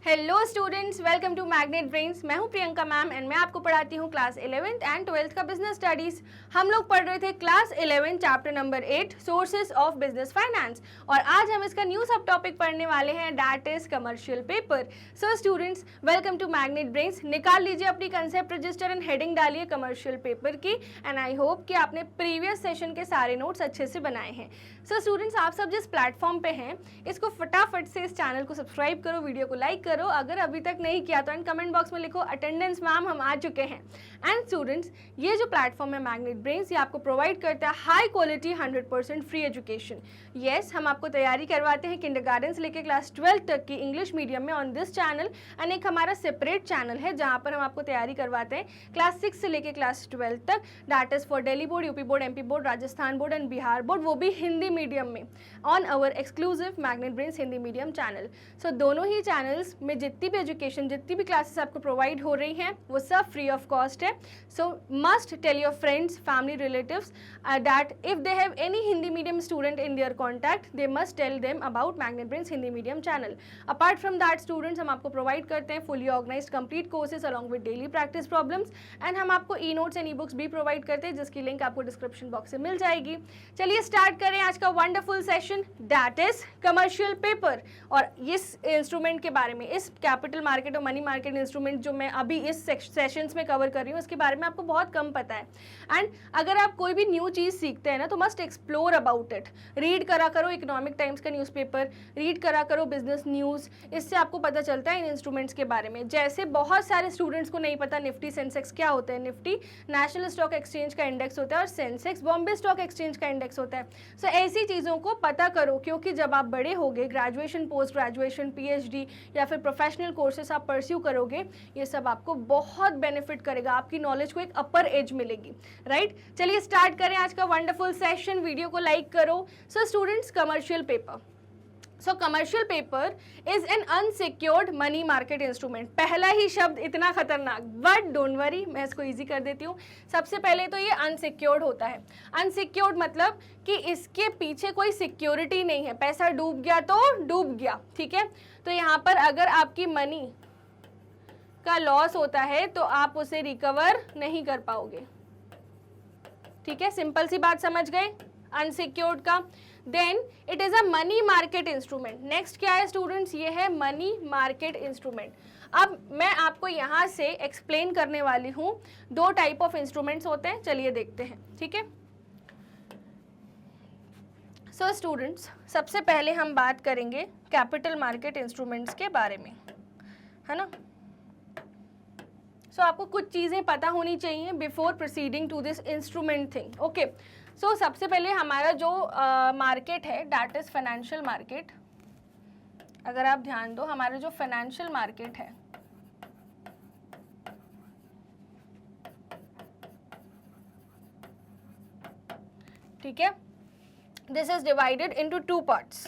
Hello students, welcome to Magnet Brains. मैं हूं Priyanka ma'am and मैं आपको पढ़ाती हूं क्लास 11th एंड 12th का बिजनेस स्टडीज। हम लोग पढ़ रहे थे class 11 chapter number 8 sources of business finance और आज हम इसका न्यू सब टॉपिक पढ़ने वाले हैं, that is commercial paper. So students, welcome to Magnet Brains. निकाल लीजिए अपनी कंसेप्ट रजिस्टर एंड हेडिंग डालिए कमर्शियल पेपर की एंड आई होप कि आपने प्रीवियस सेशन के सारे नोट्स अच्छे से बनाए हैं। सो स्टूडेंट्स, आप सब जिस प्लेटफॉर्म पे हैं इसको फटाफट से इस चैनल को सब्सक्राइब करो, वीडियो को लाइक करो। अगर अभी तक नहीं किया तो एंड कमेंट बॉक्स में लिखो अटेंडेंस मैम, हम आ चुके हैं। एंड स्टूडेंट्स, ये जो प्लेटफॉर्म है मैग्नेट ब्रेन्स, ये आपको प्रोवाइड करता है high quality 100% free education. Yes, हम आपको तैयारी करवाते हैं किंडरगार्टन से लेकर क्लास 12 तक की इंग्लिश मीडियम में ऑन दिस चैनल एंड एक हमारा सेपरेट चैनल है जहाँ पर हम आपको तैयारी करवाते हैं क्लास 6 से लेकर क्लास 12 तक, that is for Delhi board, UP board, MP board, Rajasthan board and Bihar board, वो भी हिंदी मीडियम में on our exclusive Magnet Brains Hindi medium channel. So दोनों ही चैनल्स में जितनी भी एजुकेशन, जितनी भी क्लासेस आपको प्रोवाइड हो रही हैं वो सब फ्री ऑफ कॉस्ट है। So must tell your friends, family, relatives that if they have any Hindi medium student in their contact, they must tell them about Magnet Brains Hindi medium channel. Apart from that students, हम आपको provide करते हैं fully organised complete courses along with daily practice problems and हम आपको e notes and e books भी provide करते हैं जिसकी लिंक आपको डिस्क्रिप्शन बॉक्स से मिल जाएगी। चलिए स्टार्ट करें आज का wonderful session, that is commercial paper. और इस इंस्ट्रूमेंट के बारे में, इस कैपिटल मार्केट और मनी मार्केट इंस्ट्रूमेंट जो मैं अभी इस सेशंस में कवर कर रही हूँ, उसके बारे में आपको बहुत कम पता है। एंड अगर आप कोई भी न्यू चीज़ सीखते हैं ना तो must explore about it. Read करा करो इकोनॉमिक टाइम्स का न्यूज़पेपर, रीड करा करो बिजनेस न्यूज़, इससे आपको पता चलता है इन इंस्ट्रूमेंट्स के बारे में। जैसे बहुत सारे स्टूडेंट्स को नहीं पता निफ्टी सेंसेक्स क्या होता है। निफ्टी नेशनल स्टॉक एक्सचेंज का इंडेक्स होता है और सेंसेक्स बॉम्बे स्टॉक एक्सचेंज का इंडेक्स होता है। सो ऐसी चीज़ों को पता करो क्योंकि जब आप बड़े होगे, ग्रेजुएशन, पोस्ट ग्रेजुएशन, पीएचडी या फिर प्रोफेशनल कोर्सेस आप परस्यू करोगे, ये सब आपको बहुत बेनिफिट करेगा, आपकी नॉलेज को एक अपर एज मिलेगी, राइट। चलिए स्टार्ट करें आज का वंडरफुल सेशन। वीडियो को लाइक करो। So students, commercial paper. So commercial paper is an unsecured money market instrument. पहला ही शब्द इतना खतरनाक, बट डोंट वरी, मैं इसको इजी कर देती हूँ। सबसे पहले तो ये अनसिक्योर्ड होता है। अनसिक्योर्ड मतलब कि इसके पीछे कोई सिक्योरिटी नहीं है, पैसा डूब गया तो डूब गया, ठीक है। तो यहाँ पर अगर आपकी मनी का लॉस होता है तो आप उसे रिकवर नहीं कर पाओगे, ठीक है। सिंपल सी बात समझ गए अनसिक्योर्ड का। Then it is a money market instrument. Next क्या है स्टूडेंट्स, ये है मनी मार्केट इंस्ट्रूमेंट। अब मैं आपको यहाँ से एक्सप्लेन करने वाली हूँ। दो टाइप ऑफ इंस्ट्रूमेंट्स होते हैं, चलिए देखते हैं, ठीक है। सो स्टूडेंट्स, सबसे पहले हम बात करेंगे कैपिटल मार्केट इंस्ट्रूमेंट्स के बारे में, है ना। सो आपको कुछ चीज़ें पता होनी चाहिए before proceeding to this instrument thing, okay. So सबसे पहले हमारा जो मार्केट है दैट इज फाइनेंशियल मार्केट। अगर आप ध्यान दो, हमारा जो फाइनेंशियल मार्केट है ठीक है, this is divided into two parts.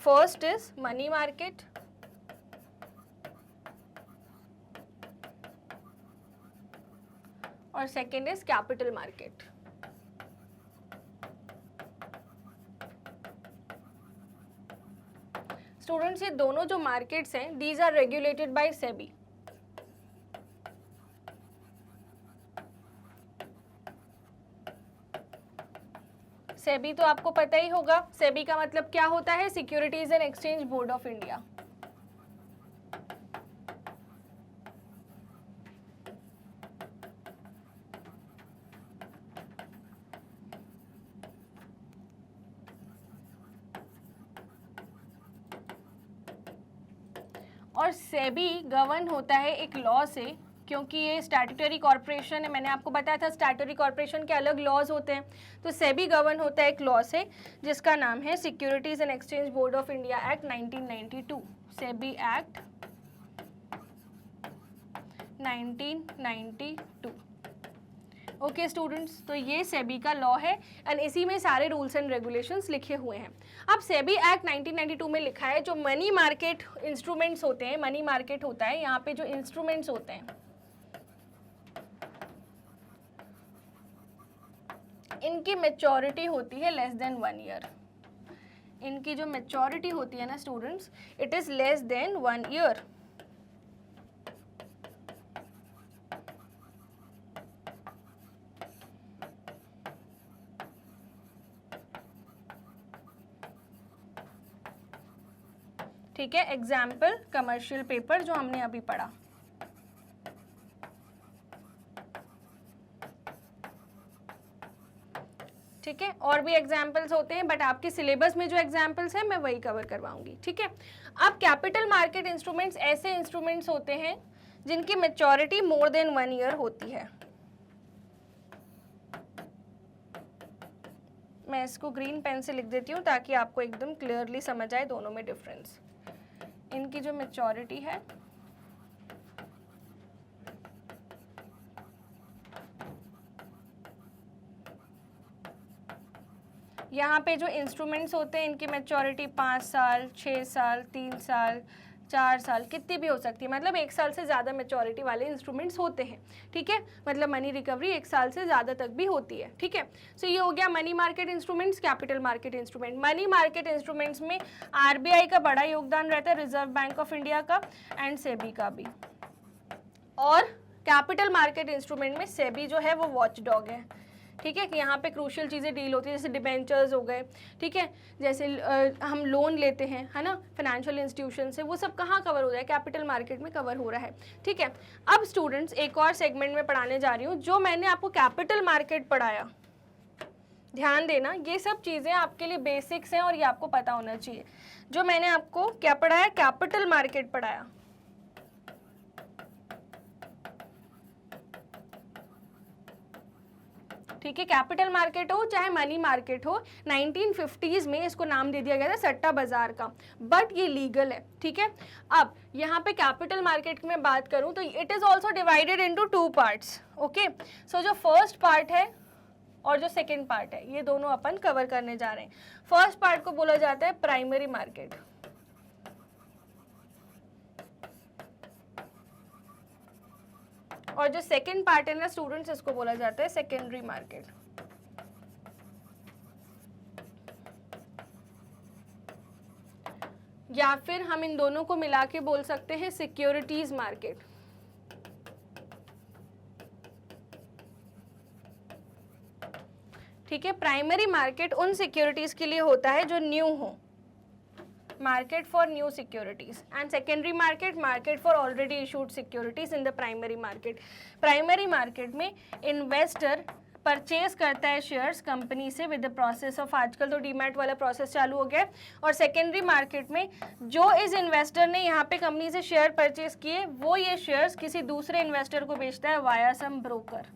First is money market और second is capital market. Students, ये दोनों जो markets हैं, these are regulated by SEBI. SEBI तो आपको पता ही होगा। सेबी का मतलब क्या होता है, securities and exchange board of India. और सेबी गवर्न होता है एक लॉ से, क्योंकि ये स्टैट्यूटरी कॉर्पोरेशन है। मैंने आपको बताया था स्टैट्यूटरी कॉर्पोरेशन के अलग लॉज होते हैं, तो सेबी गवर्न होता है एक लॉ से जिसका नाम है securities and exchange board of India act 1992, SEBI act 1992। Okay students, तो ये सेबी का लॉ है एंड इसी में सारे रूल्स एंड रेगुलेशंस लिखे हुए हैं। अब सेबी एक्ट 1992 में लिखा है जो मनी मार्केट इंस्ट्रूमेंट्स होते हैं, मनी मार्केट होता है, यहाँ पे जो इंस्ट्रूमेंट्स होते हैं इनकी मेच्योरिटी होती है लेस देन 1 ईयर। इनकी जो मेच्योरिटी होती है ना students, it is less than 1 year. ठीक है, एग्जाम्पल कमर्शियल पेपर जो हमने अभी पढ़ा। ठीक है, और भी एग्जाम्पल्स होते हैं बट आपके सिलेबस में जो एग्जाम्पल्स हैं मैं वही कवर करवाऊंगी। ठीक है, अब कैपिटल मार्केट इंस्ट्रूमेंट्स ऐसे इंस्ट्रूमेंट्स होते हैं जिनकी मेच्योरिटी मोर देन 1 ईयर होती है। मैं इसको ग्रीन पेन से लिख देती हूँ ताकि आपको एकदम क्लियरली समझ आए दोनों में डिफरेंस। इनकी जो मेच्योरिटी है यहाँ पे जो इंस्ट्रूमेंट्स होते हैं इनकी मेच्योरिटी 5 साल, 6 साल, 3 साल, 4 साल, कितनी भी हो सकती है, मतलब 1 साल से ज़्यादा मेच्योरिटी वाले इंस्ट्रूमेंट्स होते हैं। ठीक है, मतलब मनी रिकवरी 1 साल से ज़्यादा तक भी होती है। ठीक है, सो ये हो गया money market instruments, capital market instrument. Money market instruments में आरबीआई का बड़ा योगदान रहता है, रिजर्व बैंक ऑफ इंडिया का एंड सेबी का भी। और कैपिटल मार्केट इंस्ट्रूमेंट में सेबी जो है वो वॉच डॉग है। ठीक है, कि यहाँ पे क्रूशियल चीज़ें डील होती है, जैसे डिबेंचर्स हो गए। ठीक है, जैसे हम लोन लेते हैं, है ना, फाइनेंशियल इंस्टीट्यूशन से, वो सब कहाँ कवर हो रहा है, कैपिटल मार्केट में कवर हो रहा है। ठीक है, अब स्टूडेंट्स एक और सेगमेंट में पढ़ाने जा रही हूँ। जो मैंने आपको कैपिटल मार्केट पढ़ाया, ध्यान देना, ये सब चीज़ें आपके लिए बेसिक्स हैं और ये आपको पता होना चाहिए। जो मैंने आपको क्या पढ़ाया, कैपिटल मार्केट पढ़ाया। ठीक है, कैपिटल मार्केट हो चाहे मनी मार्केट हो, 1950s में इसको नाम दे दिया गया था सट्टा बाजार का, बट ये लीगल है। ठीक है, अब यहाँ पे कैपिटल मार्केट की मैं बात करूँ तो it is also divided into 2 parts. Okay, so जो फर्स्ट पार्ट है और जो सेकेंड पार्ट है, ये दोनों अपन कवर करने जा रहे हैं। फर्स्ट पार्ट को बोला जाता है प्राइमरी मार्केट, और जो सेकेंड पार्ट है ना स्टूडेंट्स, इसको बोला जाता है सेकेंडरी मार्केट। या फिर हम इन दोनों को मिला के बोल सकते हैं सिक्योरिटीज मार्केट। ठीक है, प्राइमरी मार्केट उन सिक्योरिटीज के लिए होता है जो न्यू हो, market for new securities, and secondary market for already issued securities in the primary market. Primary market में इन्वेस्टर परचेज करता है शेयर्स कंपनी से विद द प्रोसेस ऑफ, आजकल तो डीमैट वाला प्रोसेस चालू हो गया। और सेकेंडरी मार्केट में जो इस इन्वेस्टर ने यहाँ पे कंपनी से शेयर परचेज किए, वो ये शेयर्स किसी दूसरे इन्वेस्टर को बेचता है वाया सम ब्रोकर।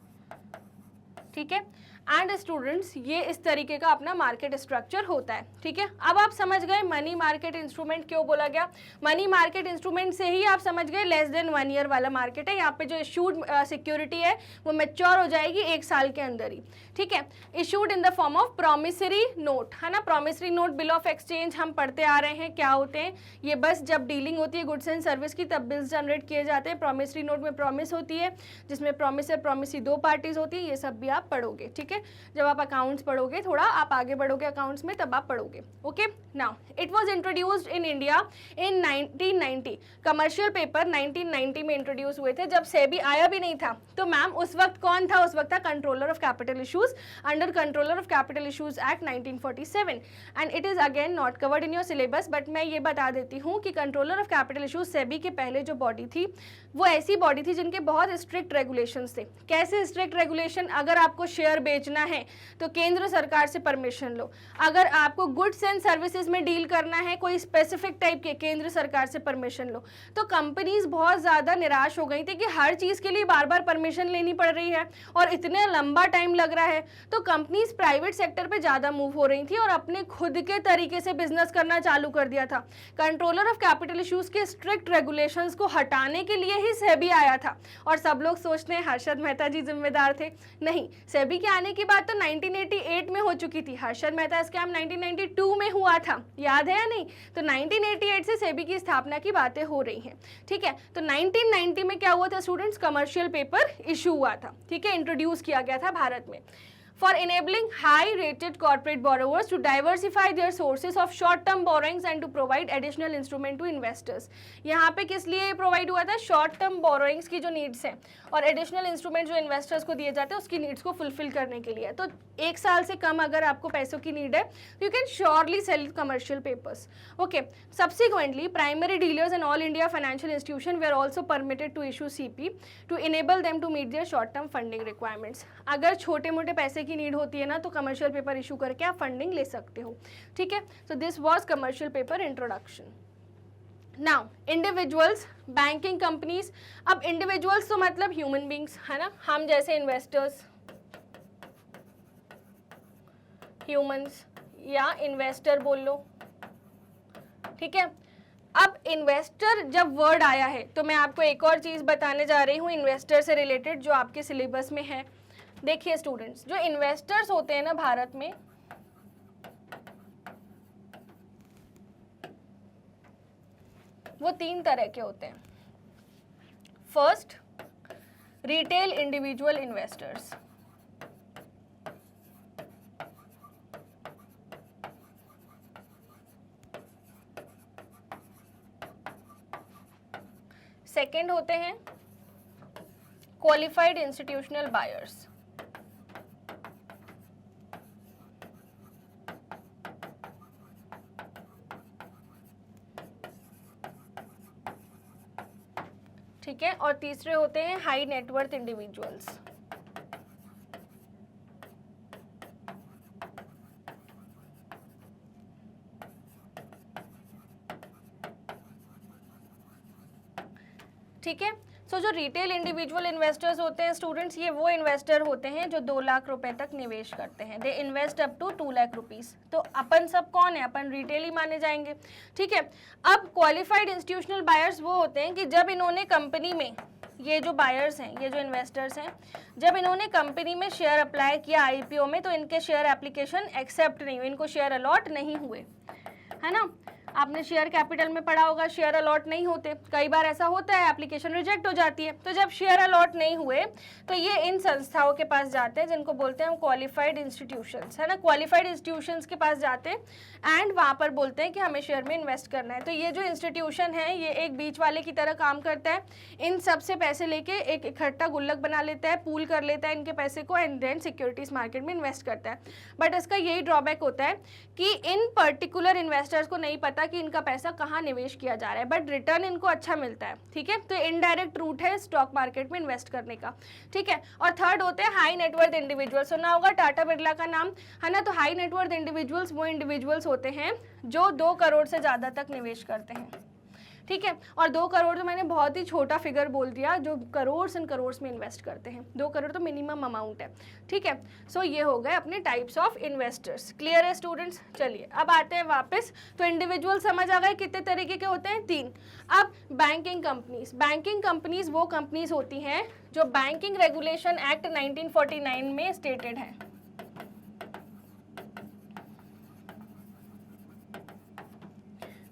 ठीक है, एंड स्टूडेंट्स ये इस तरीके का अपना मार्केट स्ट्रक्चर होता है। ठीक है, अब आप समझ गए मनी मार्केट इंस्ट्रूमेंट क्यों बोला गया। मनी मार्केट इंस्ट्रूमेंट से ही आप समझ गए लेस देन 1 ईयर वाला मार्केट है। यहाँ पे जो इशूड सिक्योरिटी है वो मैच्योर हो जाएगी 1 साल के अंदर ही। ठीक है, issued in the form of promissory note, है ना। Promissory note, bill of exchange हम पढ़ते आ रहे हैं, क्या होते हैं ये, बस जब डीलिंग होती है गुड्स एंड सर्विस की तब बिल्स जनरेट किए जाते हैं। प्रॉमिसरी नोट में प्रॉमिस होती है, जिसमें प्रॉमिसर प्रॉमिसी 2 पार्टीज होती है, ये सब भी आप पढ़ोगे। ठीक है, जब आप अकाउंट्स पढ़ोगे, थोड़ा आप आगे बढ़ोगे अकाउंट्स में, तब आप पढ़ोगे। Okay, now it was introduced in India in 1990। Commercial paper 1990 में इंट्रोड्यूस हुए थे, जब सेबी आया भी नहीं था। तो मैम उस वक्त कौन था, उस वक्त था controller of capital issues under controller of capital issues act 1947, and it is again not covered in your syllabus, but मैं ये बता देती हूँ कि controller of capital issues SEBI के पहले जो बॉडी थी वो ऐसी बॉडी थी जिनके बहुत स्ट्रिक्ट रेगुलेशंस थे। कैसे स्ट्रिक्ट रेगुलेशन, अगर आपको शेयर बेचना है तो केंद्र सरकार से परमिशन लो, अगर आपको गुड्स एंड सर्विसेज में डील करना है कोई स्पेसिफिक टाइप के, केंद्र सरकार से परमिशन लो। तो कंपनीज बहुत ज़्यादा निराश हो गई थी कि हर चीज़ के लिए बार बार परमिशन लेनी पड़ रही है और इतने लंबा टाइम लग रहा है। तो कंपनीज प्राइवेट सेक्टर पे ज़्यादा मूव हो रही थी और अपने खुद के तरीके से बिजनेस करना चालू कर दिया था। कंट्रोलर ऑफ कैपिटल इशूज के स्ट्रिक्ट रेगुलेशंस को हटाने के लिए ही सेबी आया था। और सब लोग सोचते हैं हर्षद मेहता जी जिम्मेदार थे, नहीं, सेबी के आने की बात तो 1988 में हो चुकी थी। हर्षद मेहता स्कैम 1992 में हुआ था, याद है या नहीं। तो 1988 से सेबी की स्थापना की बातें हो रही हैं। ठीक है, तो 1990 में क्या हुआ था स्टूडेंट्स, कमर्शियल पेपर इशू हुआ था। ठीक है, इंट्रोड्यूस किया गया था भारत में। for enabling high rated corporate borrowers to diversify their sources of short term borrowings and to provide additional instrument to investors। यहाँ पे किस लिए प्रोवाइड हुआ था? शॉर्ट टर्म बोरोइंग्स की जो नीड्स हैं और एडिशनल इंस्ट्रूमेंट जो इन्वेस्टर्स को दिए जाते हैं उसकी नीड्स को फुलफिल करने के लिए। तो 1 साल से कम अगर आपको पैसों की नीड है तो you can surely sell commercial papers. Okay, subsequently primary dealers and all India financial institution were also permitted to issue CP to enable them to meet their short term funding requirements. अगर छोटे मोटे पैसे की need होती है ना तो commercial paper issue करके आप फंडिंग ले सकते हो। ठीक है, so this was commercial paper introduction. Now individuals, banking companies. अब इंडिविजुअल्स तो मतलब ह्यूमन बींग्स है ना, हम जैसे इन्वेस्टर्स, ह्यूमंस या इन्वेस्टर बोल लो। ठीक है, अब इन्वेस्टर जब वर्ड आया है तो मैं आपको एक और चीज बताने जा रही हूँ इन्वेस्टर से रिलेटेड जो आपके सिलेबस में है। देखिए स्टूडेंट्स, जो इन्वेस्टर्स होते हैं ना भारत में, वो 3 तरह के होते हैं। First, retail individual investors. Second होते हैं क्वालिफाइड इंस्टीट्यूशनल बायर्स। ठीक है, और तीसरे होते हैं हाई नेटवर्थ इंडिविजुअल्स। ठीक है, सो जो रिटेल इंडिविजुअल इन्वेस्टर्स होते हैं स्टूडेंट्स, ये वो इन्वेस्टर होते हैं जो 2 लाख रुपए तक निवेश करते हैं। They invest up to 2 lakh rupees. तो अपन सब कौन है? अपन रिटेल ही माने जाएंगे। ठीक है, अब क्वालिफाइड इंस्टीट्यूशनल बायर्स वो होते हैं कि जब इन्होंने कंपनी में, ये जो बायर्स हैं, ये जो इन्वेस्टर्स हैं, जब इन्होंने कंपनी में शेयर अप्लाई किया आईपीओ में तो इनके शेयर एप्लीकेशन एक्सेप्ट नहीं हुए, इनको शेयर अलॉट नहीं हुए, है ना। आपने शेयर कैपिटल में पढ़ा होगा, शेयर अलॉट नहीं होते, कई बार ऐसा होता है, एप्लीकेशन रिजेक्ट हो जाती है। तो जब शेयर अलॉट नहीं हुए तो ये इन संस्थाओं के पास जाते हैं जिनको बोलते हैं हम क्वालिफाइड इंस्टीट्यूशंस, है ना। क्वालिफाइड इंस्टीट्यूशंस के पास जाते हैं एंड वहाँ पर बोलते हैं कि हमें शेयर में इन्वेस्ट करना है। तो ये जो इंस्टीट्यूशन है ये एक बीच वाले की तरह काम करता है, इन सब से पैसे लेके एक इकट्ठा गुल्लक बना लेता है, पूल कर लेता है इनके पैसे को एंड देन सिक्योरिटीज मार्केट में इन्वेस्ट करता है। बट इसका यही ड्रॉबैक होता है कि इन पर्टिकुलर इन्वेस्टर्स को नहीं पता कि इनका पैसा कहाँ निवेश किया जा रहा है, बट रिटर्न इनको अच्छा मिलता है। ठीक है, तो इनडायरेक्ट रूट है स्टॉक मार्केट में इन्वेस्ट करने का। ठीक है, और थर्ड होते हैं हाई नेटवर्थ इंडिविजुअल्स। सुना होगा टाटा बिरला का नाम, है ना। तो हाई नेटवर्थ इंडिविजुअल्स वो इंडिविजुअल्स होते हैं जो 2 करोड़ से ज़्यादा तक निवेश करते हैं। ठीक है, और 2 करोड़ तो मैंने बहुत ही छोटा फिगर बोल दिया, जो करोड़ एंड करोड़ में इन्वेस्ट करते हैं। 2 करोड़ तो मिनिमम अमाउंट है। ठीक है, सो ये हो गए अपने टाइप्स ऑफ इन्वेस्टर्स। क्लियर है स्टूडेंट्स? चलिए अब आते हैं वापस। तो इंडिविजुअल समझ आ गए कितने तरीके के होते हैं? 3। अब बैंकिंग कंपनीज। बैंकिंग कंपनीज वो कंपनीज होती हैं जो बैंकिंग रेगुलेशन एक्ट 1949 में स्टेटेड है।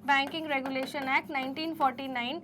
बैंकिंग रेगुलेशन एक्ट 1949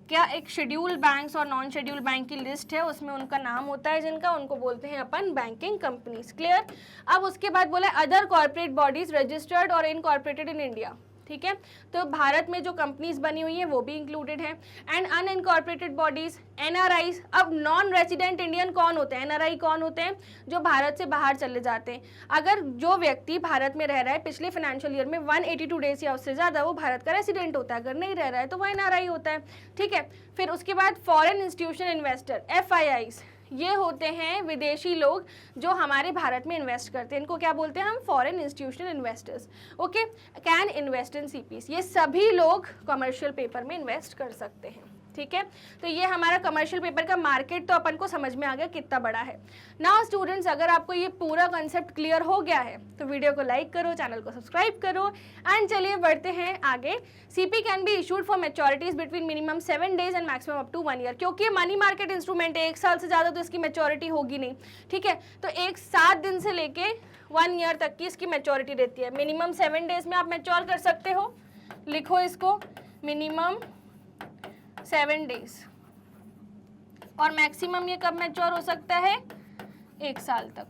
क्या एक शेड्यूल बैंक्स और नॉन शेड्यूल बैंक की लिस्ट है, उसमें उनका नाम होता है जिनका, उनको बोलते हैं अपन बैंकिंग कंपनीज। क्लियर? अब उसके बाद बोला अदर कॉर्पोरेट बॉडीज रजिस्टर्ड और इनकॉर्पोरेटेड इन इंडिया। ठीक है, तो भारत में जो कंपनीज बनी हुई हैं वो भी इंक्लूडेड है। And unincorporated bodies, NRIs. अब नॉन रेजिडेंट इंडियन कौन होते हैं? एनआरआई कौन होते हैं? जो भारत से बाहर चले जाते हैं। अगर जो व्यक्ति भारत में रह रहा है पिछले फाइनेंशियल ईयर में 182 डेज या उससे ज़्यादा, वो भारत का रेजिडेंट होता है। अगर नहीं रह रहा है तो वो एनआरआई होता है। ठीक है, फिर उसके बाद फॉरेन इंस्टीट्यूशन इन्वेस्टर, एफआईआईज। ये होते हैं विदेशी लोग जो हमारे भारत में इन्वेस्ट करते हैं, इनको क्या बोलते हैं हम? Foreign institutional investors. Okay, can invest in CPs. ये सभी लोग कमर्शियल पेपर में इन्वेस्ट कर सकते हैं। ठीक है, तो ये हमारा कमर्शियल पेपर का मार्केट तो अपन को समझ में आ गया कितना बड़ा है। नाउ स्टूडेंट्स, अगर आपको ये पूरा कंसेप्ट क्लियर हो गया है तो वीडियो को लाइक करो, चैनल को सब्सक्राइब करो एंड चलिए बढ़ते हैं आगे। CP can be issued for maturities between minimum 7 days and maximum up to 1 year. क्योंकि ये मनी मार्केट इंस्ट्रूमेंट है, 1 साल से ज़्यादा तो इसकी मैच्योरिटी होगी नहीं। ठीक है, तो 7 दिन से लेके 1 ईयर तक की इसकी मैच्योरिटी रहती है। मिनिमम 7 डेज में आप मैच्योर कर सकते हो, लिखो इसको, मिनिमम 7 डेज। और मैक्सिमम ये कब मैच्योर हो सकता है? 1 साल तक।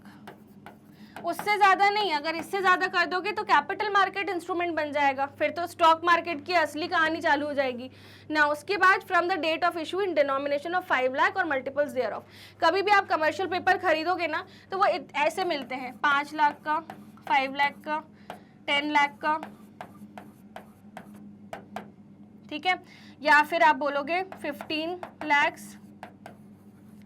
उससे ज़्यादा नहीं, अगर इससे ज़्यादा कर दोगे तो कैपिटल मार्केट इंस्ट्रूमेंट बन जाएगा, फिर तो स्टॉक मार्केट की असली कहानी चालू हो जाएगी ना। उसके बाद from the date of issue in denomination of 5 lakh और मल्टीपल्स देयर ऑफ। कभी भी आप कमर्शियल पेपर खरीदोगे ना तो वो ऐसे मिलते हैं, 5 लाख का, 5 लाख का, 10 लाख का, ठीक है, या फिर आप बोलोगे 15 लैक्स,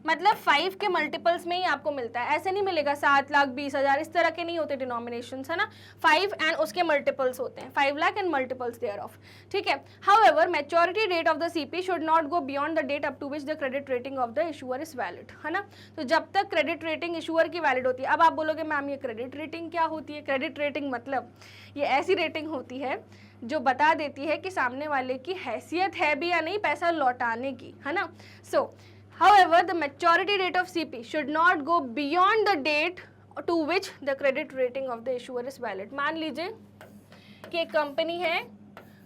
मतलब 5 के मल्टीपल्स में ही आपको मिलता है। ऐसे नहीं मिलेगा 7 लाख 20,000, इस तरह के नहीं होते डिनोमिनेशंस, है ना। 5 एंड उसके मल्टीपल्स होते हैं, 5 lakh and multiples thereof, ठीक है। However maturity date of the CP should not go beyond the date up to which the credit rating of the issuer is valid, है ना। तो जब तक क्रेडिट रेटिंग इशूअर की वैलिड होती है। अब आप बोलोगे मैम ये क्रेडिट रेटिंग क्या होती है? क्रेडिट रेटिंग मतलब ये ऐसी रेटिंग होती है जो बता देती है कि सामने वाले की हैसियत है भी या नहीं पैसा लौटाने की, है ना। सो however the maturity date of CP should not go beyond the date to which the credit rating of the issuer is valid। मान लीजिए कि एक कंपनी है,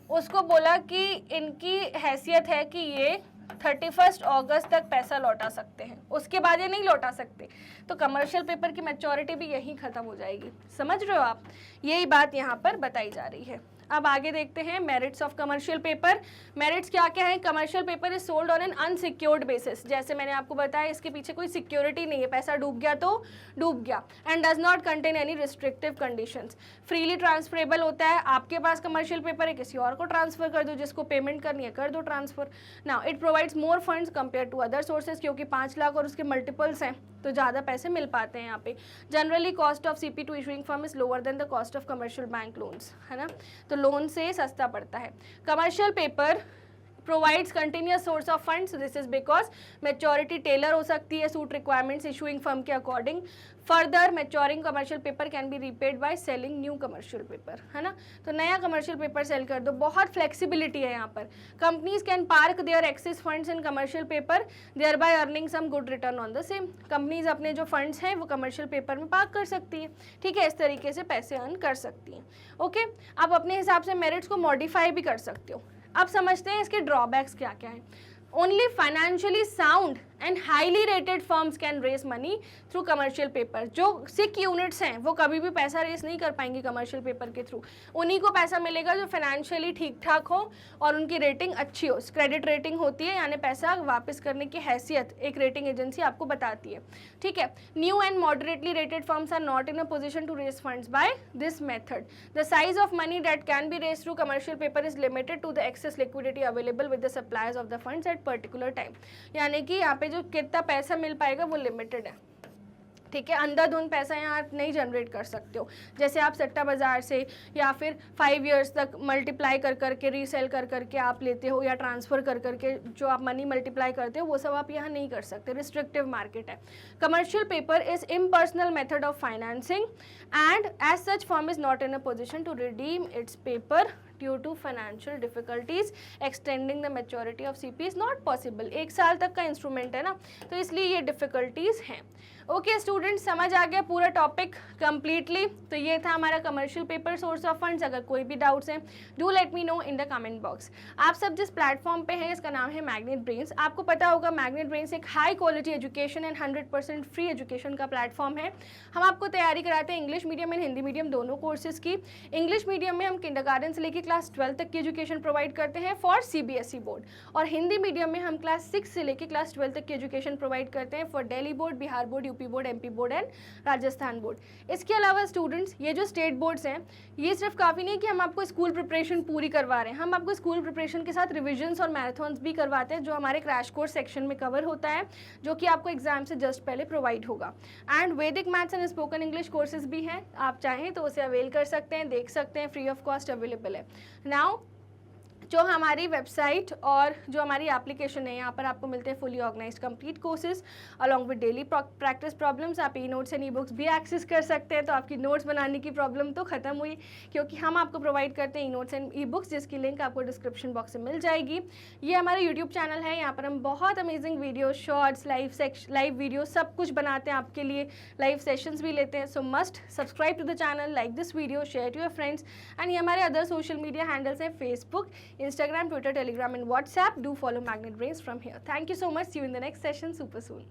उसको बोला कि इनकी हैसियत है कि ये 31 अगस्त तक पैसा लौटा सकते हैं, उसके बाद ये नहीं लौटा सकते, तो कमर्शियल पेपर की मैच्योरिटी भी यहीं ख़त्म हो जाएगी। समझ रहे हो आप? यही बात यहाँ पर बताई जा रही है। अब आगे देखते हैं merits of commercial paper. Merits क्या क्या है? Commercial paper is sold on an unsecured basis. जैसे मैंने आपको बताया, इसके पीछे कोई सिक्योरिटी नहीं है, पैसा डूब गया तो डूब गया। And does not contain any restrictive conditions. Freely transferable होता है, आपके पास कमर्शियल पेपर है, किसी और को ट्रांसफर कर दो, जिसको पेमेंट करनी है कर दो transfer. Now it provides more funds compare to other sources, क्योंकि 5 लाख और उसके मल्टीपल्स हैं तो ज़्यादा पैसे मिल पाते हैं यहाँ पे। Generally cost of CP to issuing firm is lower than the cost of commercial bank loans, है ना, तो लोन से सस्ता पड़ता है। Commercial paper provides continuous source of funds, this is because maturity tailor हो सकती है सूट रिक्वायरमेंट्स इशूइंग फर्म के according. Further maturing commercial paper can be repaid by selling new commercial paper, है ना, तो नया कमर्शियल पेपर सेल कर दो। बहुत फ्लेक्सिबिलिटी है यहाँ पर। Companies can park their excess funds in commercial paper thereby earning some good return on the same. Companies अपने जो फंड्स हैं वो कमर्शियल पेपर में पार्क कर सकती है, ठीक है, इस तरीके से पैसे अर्न कर सकती हैं। ओके, आप अपने हिसाब से मेरिट्स को मॉडिफाई भी कर सकते हो। अब समझते हैं इसके ड्रॉबैक्स क्या क्या हैं। Only financially sound and highly rated firms can raise money through commercial paper. जो सिक यूनिट्स हैं वो कभी भी पैसा रेस नहीं कर पाएंगे कमर्शियल पेपर के थ्रू। उन्हीं को पैसा मिलेगा जो फाइनेंशियली ठीक ठाक हो और उनकी रेटिंग अच्छी हो। क्रेडिट रेटिंग होती है, यानी पैसा वापस करने की हैसियत एक रेटिंग एजेंसी आपको बताती है, ठीक है। New and moderately rated firms are not in a position to raise funds by this method. The size of money that can be raised through commercial paper is limited to the excess liquidity available with the suppliers of the funds at particular time. यानी कि यहाँ पे जो कितना पैसा मिल पाएगा वो limited है, ठीक है। अंधाधुंध पैसा यहाँ आप नहीं जनरेट कर सकते हो। जैसे आप सट्टा बाजार से या फिर 5 इयर्स तक मल्टीप्लाई कर करके रीसेल कर करके आप लेते हो, या ट्रांसफ़र कर करके जो आप मनी मल्टीप्लाई करते हो, वो सब आप यहाँ नहीं कर सकते, रिस्ट्रिक्टिव मार्केट है। Commercial paper is impersonal method of financing and as such firm is not in a position to redeem its paper due to financial difficulties. Extending the maturity of CP is not possible. 1 साल तक का instrument है ना, तो इसलिए ये difficulties हैं। Okay students, समझ आ गया पूरा टॉपिक कंप्लीटली। तो ये था हमारा commercial paper source of funds. अगर कोई भी डाउट्स हैं do let me know in the comment box. आप सब जिस प्लेटफॉर्म पे हैं इसका नाम है मैग्नेट ब्रेन्स। आपको पता होगा मैग्नेट ब्रेन्स एक high quality education and 100% free education का प्लेटफॉर्म है। हम आपको तैयारी कराते हैं English medium and Hindi medium दोनों कोर्सेज की। इंग्लिश मीडियम में हम किंडरगार्टन से लेकर क्लास 12 तक की एजुकेशन प्रोवाइड करते हैं फॉर CBSE बोर्ड, और हिंदी मीडियम में हम क्लास 6 से लेकर क्लास 12 तक की एजुकेशन प्रोवाइड करते हैं for Delhi board, Bihar board, UP board, MP board and Rajasthan board. इसके अलावा स्टूडेंट्स ये जो स्टेट बोर्ड्स हैं ये सिर्फ काफ़ी नहीं कि हम आपको स्कूल प्रिपरेशन पूरी करवा रहे हैं, हम आपको स्कूल प्रिपरेशन के साथ रिविजन्स और मैराथन्स भी करवाते हैं जो हमारे क्रैश कोर्स सेक्शन में कवर होता है, जो कि आपको एग्जाम से जस्ट पहले प्रोवाइड होगा। एंड वैदिक maths and spoken English courses भी हैं, आप चाहें तो उसे अवेल कर सकते हैं, देख सकते हैं, फ्री ऑफ कॉस्ट अवेलेबल है। नाउ जो हमारी वेबसाइट और जो हमारी एप्लीकेशन है यहाँ पर आपको मिलते हैं fully organised complete courses along with daily practice problems. आप e notes and e books भी एक्सेस कर सकते हैं, तो आपकी नोट्स बनाने की प्रॉब्लम तो ख़त्म हुई, क्योंकि हम आपको प्रोवाइड करते हैं ई नोट्स एंड ई बुक्स, जिसकी लिंक आपको डिस्क्रिप्शन बॉक्स में मिल जाएगी। ये हमारा यूट्यूब चैनल है, यहाँ पर हम बहुत amazing video, shorts, live video सब कुछ बनाते हैं आपके लिए, लाइव सेशंस भी लेते हैं। So must subscribe to the channel, like this video, share to your friends. And ये हमारे अदर सोशल मीडिया हैंडल्स हैं, Facebook, Instagram, Twitter, Telegram and WhatsApp. Do follow Magnet Brains from here. Thank you so much. See you in the next session super soon.